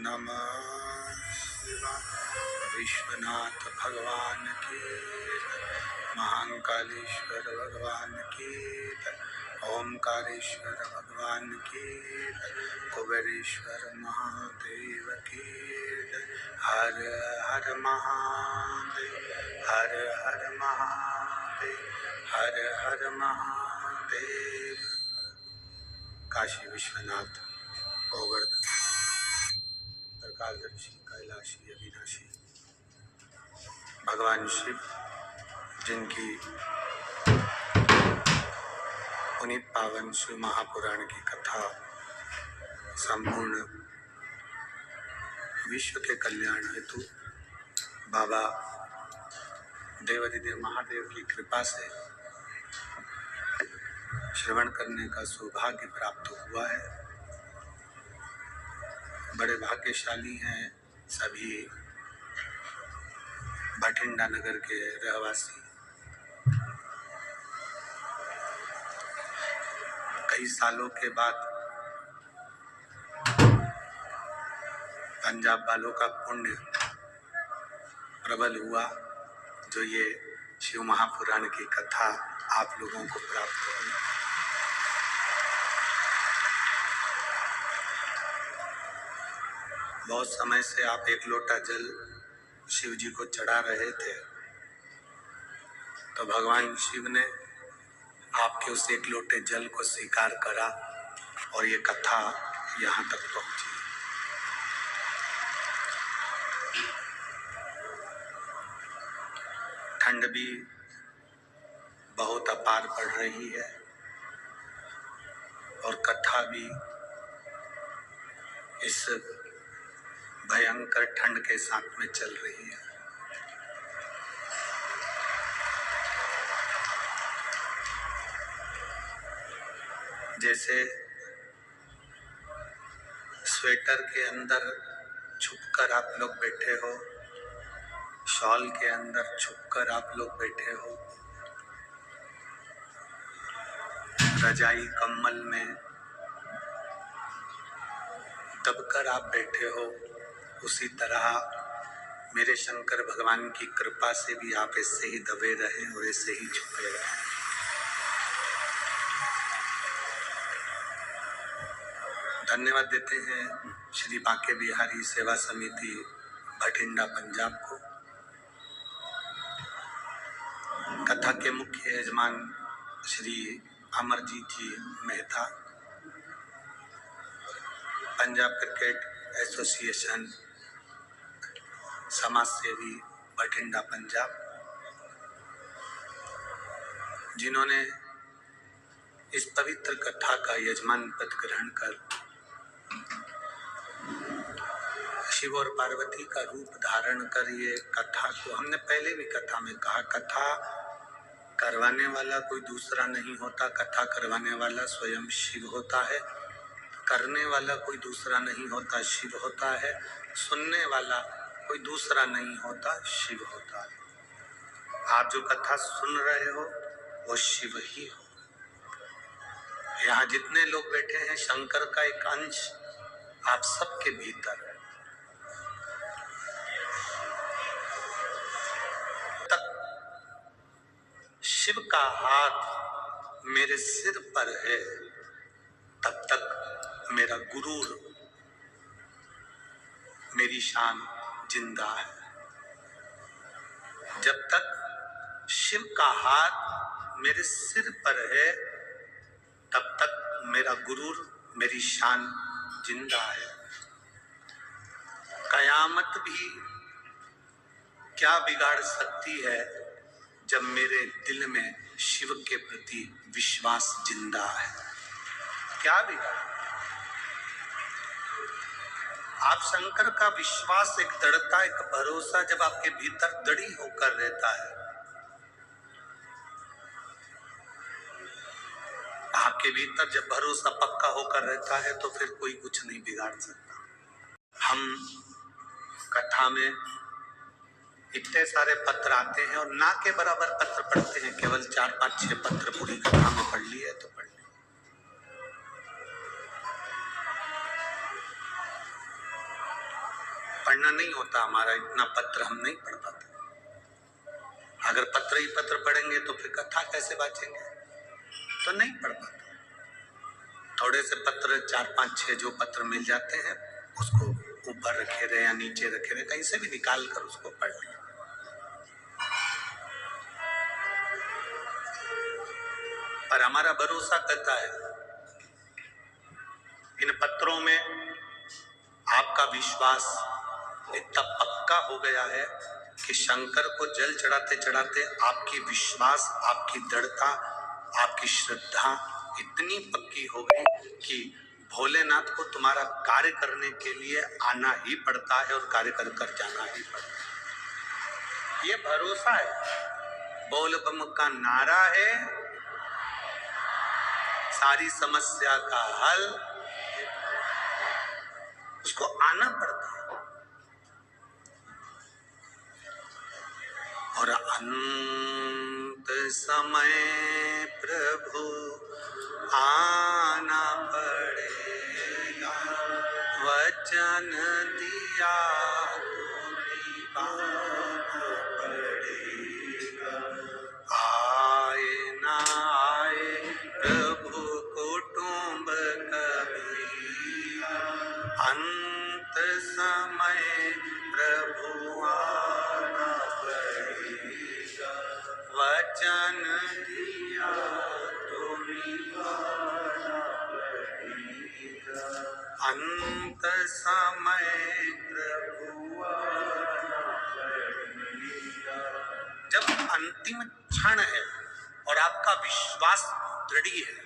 नमः शिवाय। विश्वनाथ भगवान की जय। महाकालेश्वर भगवान की जय। ओमकारेश्वर भगवान की जय। कुबेरेश्वर महादेव की जय। हर हर महादेव, हर हर महादेव, हर हर महादेव। काशी विश्वनाथ, गोवर्धन, त्रिकालदर्शी, कैलाशी, अविनाशी भगवान शिव, जिनकी पुनीत पावन शिव महापुराण की कथा संपूर्ण विश्व के कल्याण हेतु बाबा देवाधिदेव महादेव की कृपा से श्रवण करने का सौभाग्य प्राप्त हुआ है। बड़े भाग्यशाली हैं सभी भटिंडा नगर के रहवासी। कई सालों के बाद पंजाब वालों का पुण्य प्रबल हुआ जो ये शिव महापुराण की कथा आप लोगों को प्राप्त हुई। बहुत समय से आप एक लोटा जल शिव जी को चढ़ा रहे थे, तो भगवान शिव ने आपके उस एक लोटे जल को स्वीकार करा और ये कथा यहाँ तक पहुंची। ठंड भी बहुत अपार पड़ रही है और कथा भी इस भयंकर ठंड के साथ में चल रही है। जैसे स्वेटर के अंदर छुपकर आप लोग बैठे हो, शॉल के अंदर छुपकर आप लोग बैठे हो, रजाई कम्बल में दबकर आप बैठे हो, उसी तरह मेरे शंकर भगवान की कृपा से भी आप ऐसे ही दबे रहें और ऐसे ही छुपे रहें। धन्यवाद देते हैं श्री बाके बिहारी सेवा समिति भटिंडा पंजाब को। कथा के मुख्य यजमान श्री अमरजीत जी मेहता, पंजाब क्रिकेट एसोसिएशन समाज सेवी भटिंडा पंजाब, जिन्होंने इस पवित्र कथा का यजमान पद ग्रहण कर शिव और पार्वती का रूप धारण कर ये कथा को, हमने पहले भी कथा में कहा, कथा करवाने वाला कोई दूसरा नहीं होता, कथा करवाने वाला स्वयं शिव होता है। करने वाला कोई दूसरा नहीं होता, शिव होता है। सुनने वाला कोई दूसरा नहीं होता, शिव होता है। आप जो कथा सुन रहे हो वो शिव ही हो। यहाँ जितने लोग बैठे हैं, शंकर का एक अंश आप सबके भीतर है। तब शिव का हाथ मेरे सिर पर है, तब तक मेरा गुरूर, मेरी शान जिंदा है। जब तक शिव का हाथ मेरे सिर पर है, तब तक मेरा गुरूर, मेरी शान जिंदा है। कयामत भी क्या बिगाड़ सकती है जब मेरे दिल में शिव के प्रति विश्वास जिंदा है। क्या बिगाड़? आप शंकर का विश्वास, एक दृढ़ता, एक भरोसा जब आपके भीतर दृढ़ होकर रहता है, आपके भीतर जब भरोसा पक्का होकर रहता है, तो फिर कोई कुछ नहीं बिगाड़ सकता। हम कथा में इतने सारे पत्र आते हैं और ना के बराबर पत्र पढ़ते हैं, केवल 4, 5, 6 पत्र पूरी कथा में पढ़ लिए तो पढ़ लिए। पढ़ना नहीं होता हमारा, इतना पत्र हम नहीं पढ़ पाते। अगर पत्र ही पत्र पढ़ेंगे तो फिर कथा कैसे बाँचेंगे, तो नहीं पढ़ पाते। थोड़े से पत्र 4 5 6 जो पत्र मिल जाते हैं उसको ऊपर रखे रहे या नीचे रखे रहे, कहीं से भी निकाल कर उसको पढ़ लें। पर हमारा भरोसा करता है इन पत्रों में, आपका विश्वास इतना पक्का हो गया है कि शंकर को जल चढ़ाते चढ़ाते आपकी विश्वास, आपकी दृढ़ता, आपकी श्रद्धा इतनी पक्की हो गई कि भोलेनाथ को तुम्हारा कार्य करने के लिए आना ही पड़ता है और कार्य कर कर जाना ही पड़ता है। ये भरोसा है, बोल बम का नारा है, सारी समस्या का हल, उसको आना पड़ता है। और अंत समय प्रभु आना पड़ेगा, वचन दिया तो निभाना पड़ेगा। आए ना आए प्रभु कुटुंब कभी, अंत समय प्रभु आना पड़ेगा, वचन दिया तो निभाना पड़ेगा। अंत समय प्रभु आना पड़ेगा। जब अंतिम क्षण है और आपका विश्वास दृढ़ है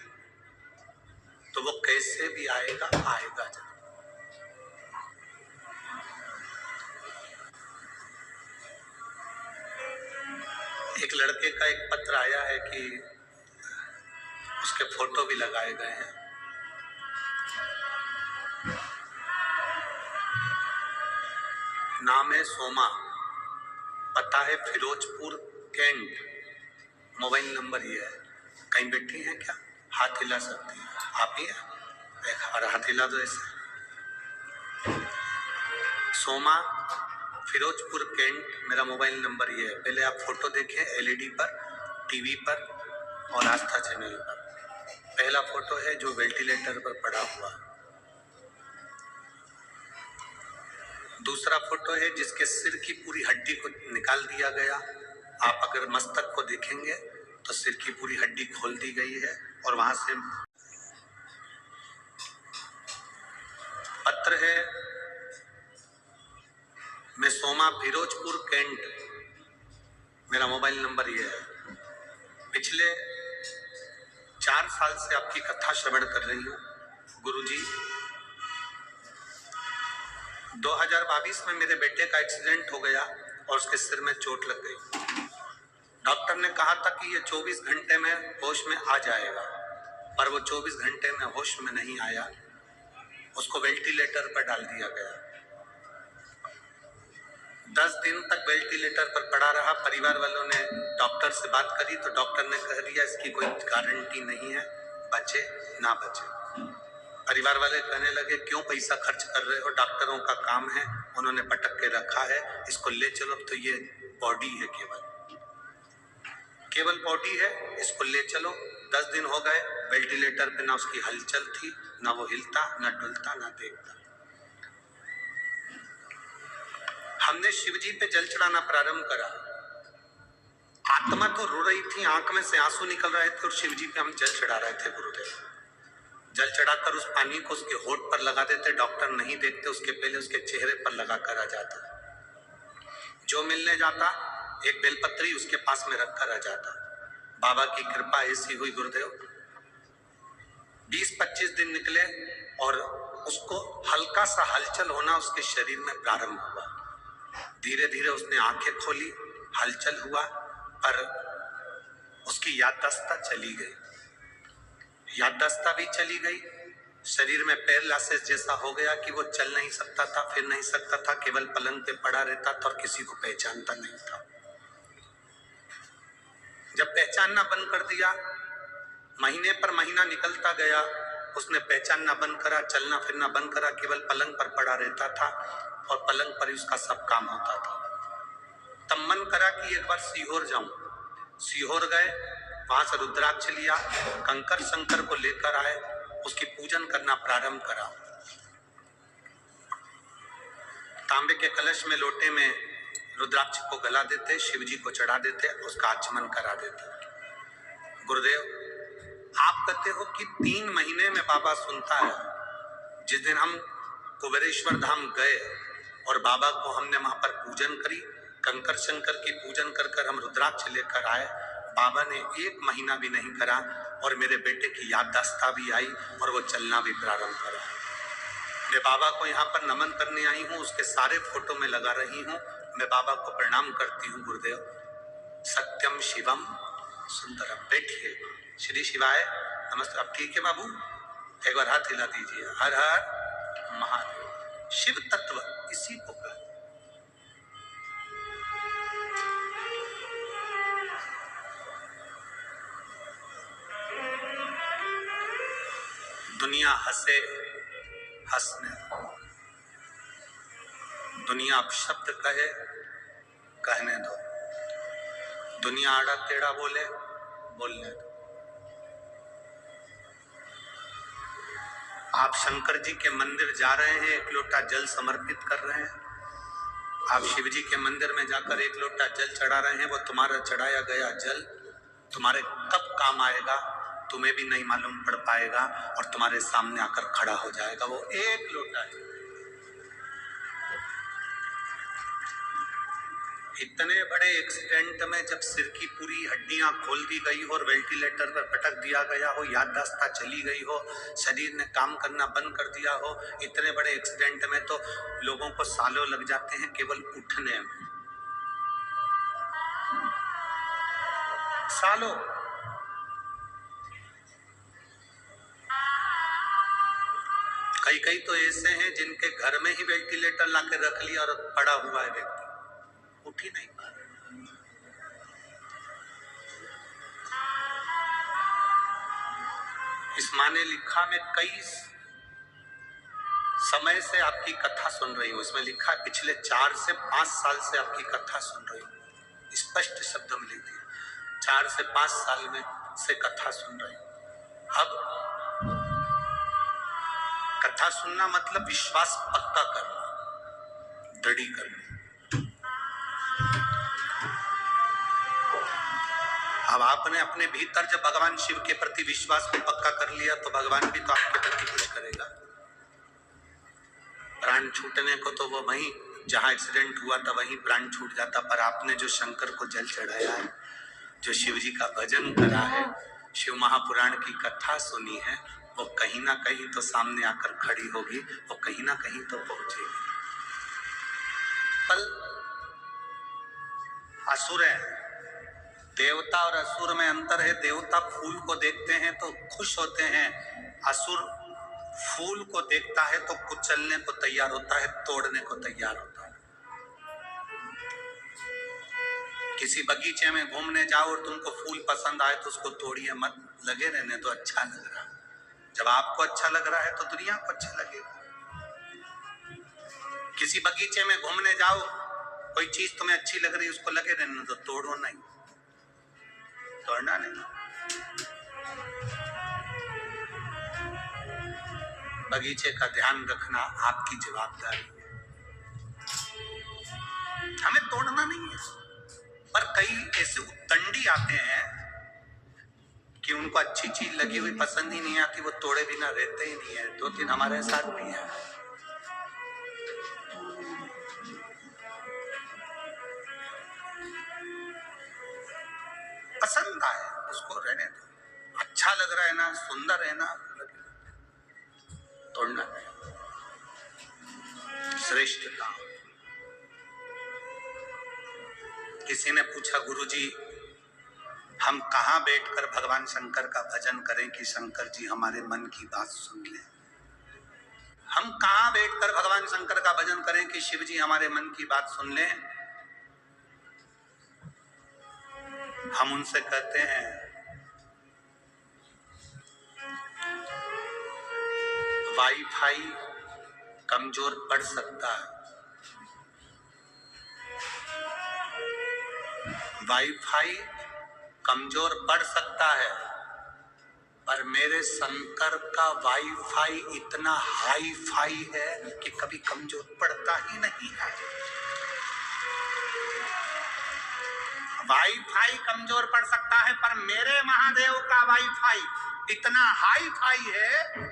तो वो कैसे भी आएगा, आएगा जरूर। एक लड़के का एक पत्र आया है कि उसके फोटो भी लगाए गए हैं। नाम है सोमा, पता है फिरोजपुर कैंट, मोबाइल नंबर ये है। कहीं बैठी हैं क्या? हाथ हिला सकती है आप ही है, और हाथ हिला दो ऐसे। सोमा, फिरोजपुर कैंट, मेरा मोबाइल नंबर ये है। पहले आप फोटो देखें एलईडी पर, टीवी पर और आस्था चैनल पर। पहला फोटो है जो वेंटिलेटर पर पड़ा हुआ, दूसरा फोटो है जिसके सिर की पूरी हड्डी को निकाल दिया गया। आप अगर मस्तक को देखेंगे तो सिर की पूरी हड्डी खोल दी गई है और वहां से पत्र है, मैं सोमा, फिरोजपुर कैंट, मेरा मोबाइल नंबर ये है। पिछले 4 साल से आपकी कथा श्रवण कर रही हूँ गुरुजी। 2022 में मेरे बेटे का एक्सीडेंट हो गया और उसके सिर में चोट लग गई। डॉक्टर ने कहा था कि ये 24 घंटे में होश में आ जाएगा, पर वो 24 घंटे में होश में नहीं आया। उसको वेंटिलेटर पर डाल दिया गया। 10 दिन तक वेंटिलेटर पर पड़ा रहा। परिवार वालों ने डॉक्टर से बात करी तो डॉक्टर ने कह दिया इसकी कोई गारंटी नहीं है, बचे ना बचे। परिवार वाले कहने लगे क्यों पैसा खर्च कर रहे हो, डॉक्टरों का काम है, उन्होंने पटक के रखा है, इसको ले चलो। तो ये बॉडी है, केवल बॉडी है, इसको ले चलो। 10 दिन हो गए, वेंटिलेटर पे ना उसकी हलचल थी, ना वो हिलता, ना डुलता, ना देखता। हमने शिवजी पे जल चढ़ाना प्रारंभ करा। आत्मा तो रो रही थी, आंख में से आंसू निकल रहे थे और शिवजी पे हम जल चढ़ा रहे थे। गुरुदेव जल चढ़ाकर उस पानी को उसके होठ पर लगा देते, डॉक्टर नहीं देखते, उसके पहले उसके चेहरे पर लगा कर आ जाता। जो मिलने जाता एक बेलपत्री उसके पास में रख कर आ जाता। बाबा की कृपा ऐसी हुई गुरुदेव, 20-25 दिन निकले और उसको हल्का सा हलचल होना उसके शरीर में प्रारंभ हुआ। धीरे धीरे उसने आंखें खोली, हलचल हुआ, पर उसकी याददाश्त चली गई। याददाश्त भी चली गई, शरीर में पैरालिसिस जैसा हो गया कि वो चल नहीं सकता था, फिर नहीं सकता था, केवल पलंग पे पड़ा रहता था और किसी को पहचानता नहीं था। जब पहचानना बंद कर दिया, महीने पर महीना निकलता गया, उसने पहचानना बंद करा, चलना फिरना बंद करा, केवल पलंग पर पड़ा रहता था और पलंग पर ही उसका सब काम होता था। तब मन करा कि एक बार सीहोर जाऊं। सीहोर गए, वहां से रुद्राक्ष लिया, कंकर शंकर को लेकर आए, उसकी पूजन करना प्रारंभ करा। तांबे के कलश में, लोटे में रुद्राक्ष को गला देते, शिव जी को चढ़ा देते, उसका आचमन करा देते। गुरुदेव, आप कहते हो कि 3 महीने में बाबा सुनता है। जिस दिन हम कुबेरेश्वर धाम गए और बाबा को हमने वहां पर पूजन करी, कंकर शंकर की पूजन कर कर हम रुद्राक्ष लेकर आए, बाबा ने 1 महीना भी नहीं करा और मेरे बेटे की याददाश्त भी आई और वो चलना भी प्रारंभ करा। मैं बाबा को यहाँ पर नमन करने आई हूँ, उसके सारे फोटो में लगा रही हूँ। मैं बाबा को प्रणाम करती हूँ। गुरुदेव, सत्यम शिवम सुंदरम। बैठिए। श्री शिवाय नमस्ते। अब ठीक है बाबू, एक बार हाथ हिला दीजिए। हर हर महादेव। शिव तत्व इसी को कहते। दुनिया हंसे, हंसने दो। दुनिया अपशब्द कहे, कहने दो। दुनिया आड़ा टेढ़ा बोले, बोलने दो। आप शंकर जी के मंदिर जा रहे हैं, 1 लोटा जल समर्पित कर रहे हैं। आप शिव जी के मंदिर में जाकर 1 लोटा जल चढ़ा रहे हैं। वो तुम्हारा चढ़ाया गया जल तुम्हारे कब काम आएगा तुम्हें भी नहीं मालूम पड़ पाएगा और तुम्हारे सामने आकर खड़ा हो जाएगा वो 1 लोटा जल। इतने बड़े एक्सीडेंट में जब सिर की पूरी हड्डियां खोल दी गई हो और वेंटिलेटर पर पटक दिया गया हो, याददाश्त चली गई हो, शरीर ने काम करना बंद कर दिया हो, इतने बड़े एक्सीडेंट में तो लोगों को सालों लग जाते हैं केवल उठने में। सालों। कई तो ऐसे हैं जिनके घर में ही वेंटिलेटर लाके रख लिया और पड़ा हुआ है व्यक्ति, उठ ही नहीं पा रहा। इस माँ ने लिखा, मैं कई समय से आपकी कथा सुन रही हूँ। इसमें लिखा है पिछले 4 से 5 साल से आपकी कथा सुन रही हूँ। स्पष्ट शब्दों में लिख दिया, 4 से 5 साल में से कथा सुन रही हूँ। अब कथा सुनना मतलब विश्वास पक्का करना, दृढ़ी करना। अब आपने अपने भीतर जब भगवान शिव के प्रति विश्वास को पक्का कर लिया तो भगवान भी तो आपके प्रति कुछ करेगा। प्राण छूटने को तो वो वहीं जहां एक्सीडेंट हुआ था वहीं प्राण छूट जाता, पर आपने जो शंकर को जल चढ़ाया है, जो शिव जी का भजन करा है, शिव महापुराण की कथा सुनी है, वो कहीं ना कहीं तो सामने आकर खड़ी होगी, वो कहीं ना कहीं तो पहुंचेगी। कल असुर है, देवता और असुर में अंतर है। देवता फूल को देखते हैं तो खुश होते हैं, असुर फूल को देखता है तो कुचलने को तैयार होता है, तोड़ने को तैयार होता है। किसी बगीचे में घूमने जाओ और तुमको फूल पसंद आए तो उसको तोड़िए मत, लगे रहने तो अच्छा लग रहा। जब आपको अच्छा लग रहा है तो दुनिया को अच्छा लगेगा। किसी बगीचे में घूमने जाओ, कोई चीज तुम्हें अच्छी लग रही है, उसको लगे रहने तो तोड़ो नहीं, तोड़ना नहीं। बगीचे का ध्यान रखना आपकी जवाबदारी है, हमें तोड़ना नहीं है। पर कई ऐसे उद्दंडी आते हैं कि उनको अच्छी चीज लगी हुई पसंद ही नहीं आती, वो तोड़े बिना रहते ही नहीं है। 2-3 हमारे साथ भी है। पसंद आए उसको रहने दो, अच्छा लग रहा है ना, सुंदर है ना, तोड़ना नहीं। श्रेष्ठता। किसी ने पूछा, गुरुजी हम कहां बैठकर भगवान शंकर का भजन करें कि शंकर जी हमारे मन की बात सुन लें? हम कहां बैठकर भगवान शंकर का भजन करें कि शिव जी हमारे मन की बात सुन लें? हम उनसे कहते हैं वाईफाई कमजोर पड़ सकता है, वाईफाई कमजोर पड़ सकता है, पर मेरे शंकर का वाईफाई इतना हाई फाई है कि कभी कमजोर पड़ता ही नहीं है। वाईफाई कमजोर पड़ सकता है, पर मेरे महादेव का वाईफाई इतना हाई फाई है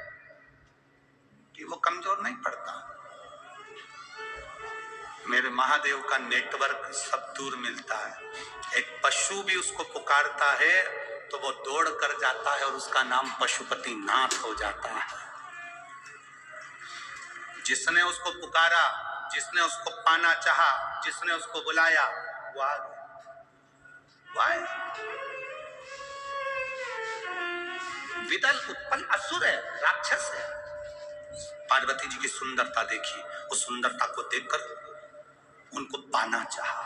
कि वो कमजोर नहीं पड़ता। मेरे महादेव का नेटवर्क सब दूर मिलता है। एक पशु भी उसको पुकारता है तो वो दौड़ कर जाता है और उसका नाम पशुपति नाथ हो जाता है। जिसने उसको पुकारा, जिसने उसको पाना चाहा, जिसने उसको बुलाया, वो आ गया। विदल उत्पन्न असुर है, राक्षस है। पार्वती जी की सुंदरता देखी, उस सुंदरता को देखकर उनको पाना चाहा।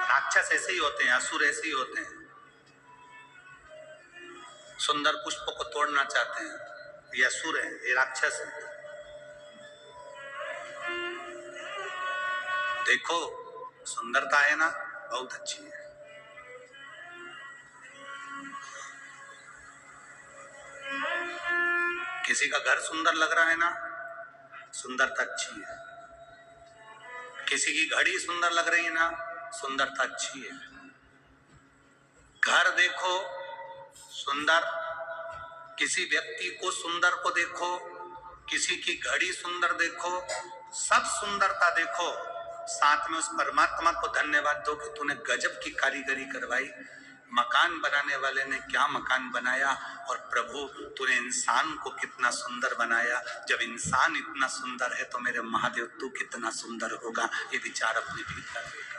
राक्षस ऐसे ही होते हैं, असुर ऐसे ही होते हैं, सुंदर पुष्प को तोड़ना चाहते हैं। ये असुर है, ये राक्षस है। देखो सुंदरता है ना, बहुत अच्छी है। किसी का घर सुंदर लग रहा है ना, सुंदरता अच्छी है। किसी की घड़ी सुंदर लग रही है ना, सुंदरता अच्छी है। घर देखो सुंदर, किसी व्यक्ति को सुंदर को देखो, किसी की घड़ी सुंदर देखो, सब सुंदरता देखो, साथ में उस परमात्मा को धन्यवाद दो कि तूने गजब की कारीगरी करवाई। मकान बनाने वाले ने क्या मकान बनाया, और प्रभु तूने इंसान को कितना सुंदर बनाया। जब इंसान इतना सुंदर है तो मेरे महादेव तू कितना सुंदर होगा, ये विचार अपने भीतर लेकर।